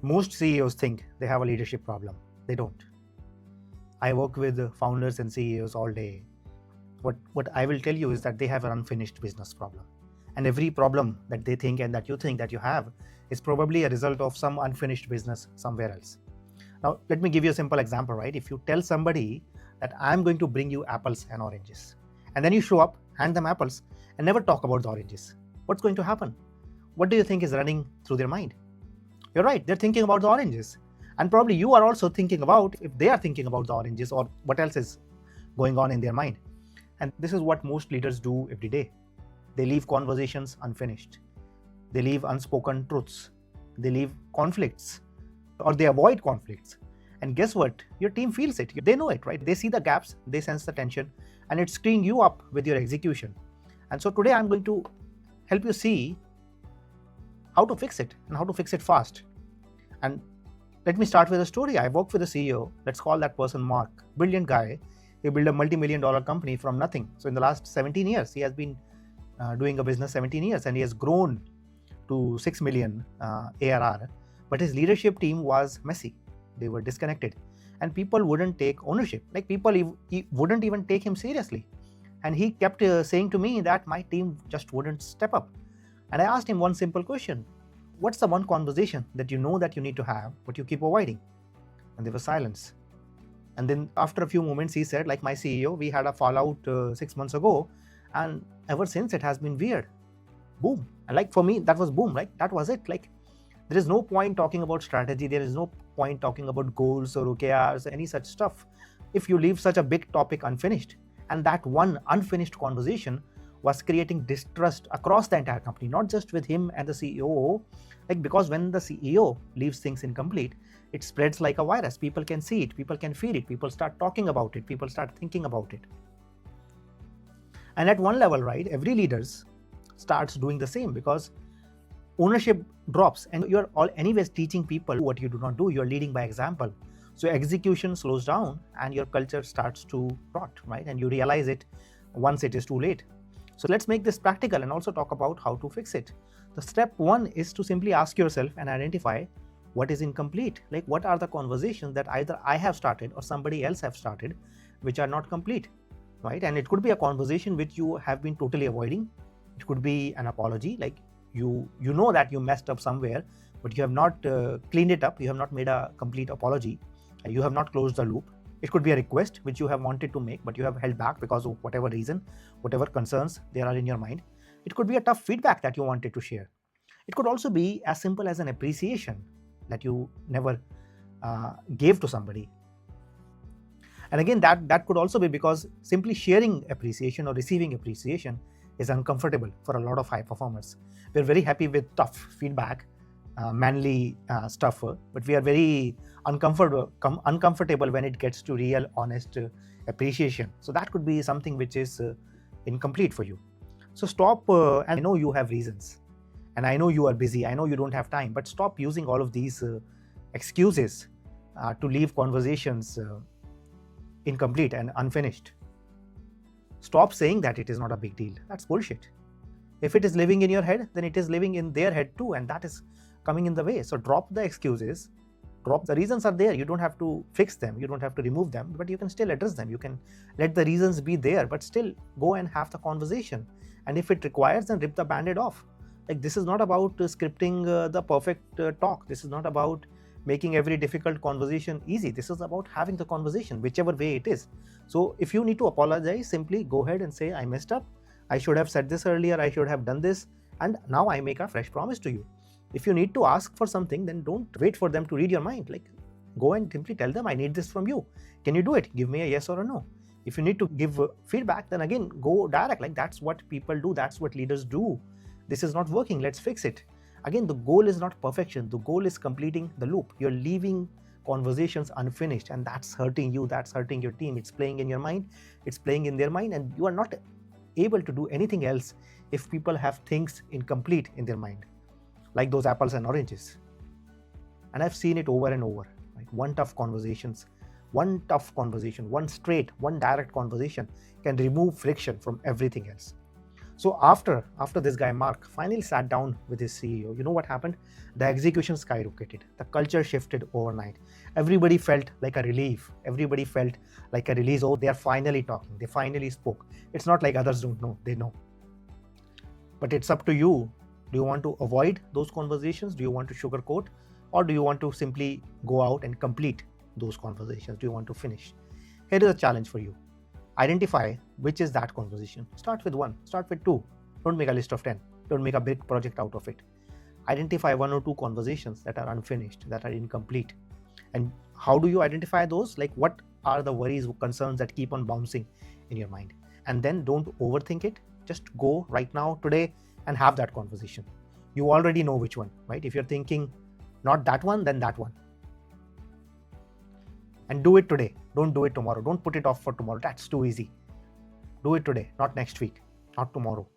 Most CEOs think they have a leadership problem. They don't. I work with founders and CEOs all day. What I will tell you is that they have an unfinished business problem. And every problem that they think and that you think that you have is probably a result of some unfinished business somewhere else. Now, let me give you a simple example, right? If you tell somebody that I'm going to bring you apples and oranges, and then you show up, hand them apples, and never talk about the oranges, what's going to happen? What do you think is running through their mind? You're right, they're thinking about the oranges. And probably you are also thinking about if they are thinking about the oranges or what else is going on in their mind. And this is what most leaders do every day. They leave conversations unfinished. They leave unspoken truths. They leave conflicts, or they avoid conflicts. And guess what? Your team feels it. They know it, right? They see the gaps, they sense the tension, and it's screwing you up with your execution. And so today I'm going to help you see how to fix it and how to fix it fast. And let me start with a story. I worked with a CEO. Let's call that person Mark. Brilliant guy. He built a multi-million-dollar company from nothing. So in the last 17 years, he has been doing a business 17 years, and he has grown to 6 million ARR. But his leadership team was messy. They were disconnected, and people wouldn't take ownership. Like people wouldn't even take him seriously. And he kept saying to me that my team just wouldn't step up. And I asked him one simple question. What's the one conversation that you know that you need to have, but you keep avoiding? And there was silence. And then after a few moments, he said, like my CEO, we had a fallout 6 months ago. And ever since it has been weird. Boom. And like for me, that was boom, right? That was it. Like there is no point talking about strategy. There is no point talking about goals or OKRs, any such stuff, if you leave such a big topic unfinished. And that one unfinished conversation was creating distrust across the entire company, not just with him and the CEO. Like because when the CEO leaves things incomplete, it spreads like a virus. People can see it, people can feel it, people start talking about it, people start thinking about it. And at one level, right, every leader starts doing the same because ownership drops, and you're all anyways teaching people what you do not do. You're leading by example. So execution slows down and your culture starts to rot, right? And you realize it once it is too late. So let's make this practical and also talk about how to fix it. The step one is to simply ask yourself and identify what is incomplete. Like what are the conversations that either I have started or somebody else have started which are not complete, right? And it could be a conversation which you have been totally avoiding. It could be an apology, like you know that you messed up somewhere, but you have not cleaned it up. You have not made a complete apology. You have not closed the loop. It could be a request which you have wanted to make, but you have held back because of whatever reason, whatever concerns there are in your mind. It could be a tough feedback that you wanted to share. It could also be as simple as an appreciation that you never gave to somebody. And again, that could also be because simply sharing appreciation or receiving appreciation is uncomfortable for a lot of high performers. We're very happy with tough feedback, manly stuff, but we are very uncomfortable when it gets to real, honest appreciation. So that could be something which is incomplete for you. So stop, and I know you have reasons, and I know you are busy, I know you don't have time, but stop using all of these excuses to leave conversations incomplete and unfinished. Stop saying that it is not a big deal. That's bullshit. If it is living in your head, then it is living in their head too, and that is coming in the way. So drop the excuses, drop the reasons are there. You don't have to fix them, you don't have to remove them, but you can still address them. You can let the reasons be there, but still go and have the conversation. And if it requires, then rip the band-aid off. Like this is not about scripting the perfect talk. This is not about making every difficult conversation easy. This is about having the conversation, whichever way it is. So if you need to apologize, simply go ahead and say, I messed up. I should have said this earlier. I should have done this. And now I make a fresh promise to you. If you need to ask for something, then don't wait for them to read your mind. Like go and simply tell them, I need this from you. Can you do it? Give me a yes or a no. If you need to give feedback, then again, go direct. Like that's what people do. That's what leaders do. This is not working. Let's fix it. Again, the goal is not perfection. The goal is completing the loop. You're leaving conversations unfinished, and that's hurting you. That's hurting your team. It's playing in your mind. It's playing in their mind, and you are not able to do anything else if people have things incomplete in their mind, like those apples and oranges. And I've seen it over and over. Right? One tough conversation, one straight, one direct conversation can remove friction from everything else. So after this guy Mark finally sat down with his CEO, you know what happened? The execution skyrocketed. The culture shifted overnight. Everybody felt like a relief. Everybody felt like a release. Oh, they are finally talking. They finally spoke. It's not like others don't know. They know. But it's up to you. Do you want to avoid those conversations? Do you want to sugarcoat? Or do you want to simply go out and complete those conversations? Do you want to finish? Here is a challenge for you. Identify which is that conversation. Start with 1, start with 2. Don't make a list of 10. Don't make a big project out of it. Identify 1 or 2 conversations that are unfinished, that are incomplete. And how do you identify those? Like, what are the worries, concerns that keep on bouncing in your mind? And then don't overthink it. Just go right now, today, and have that conversation. You already know which one, right? If you're thinking not that one, then that one. And do it today. Don't do it tomorrow. Don't put it off for tomorrow. That's too easy. Do it today, not next week, not tomorrow.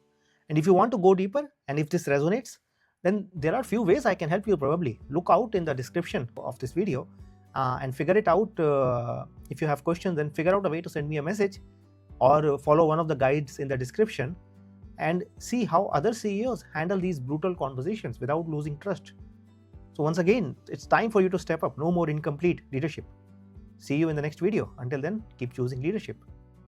And if you want to go deeper, and if this resonates, then there are few ways I can help you probably. Look out in the description of this video and figure it out. If you have questions, then figure out a way to send me a message or follow one of the guides in the description and see how other CEOs handle these brutal conversations without losing trust. So once again, it's time for you to step up. No more incomplete leadership. See you in the next video. Until then, keep choosing leadership.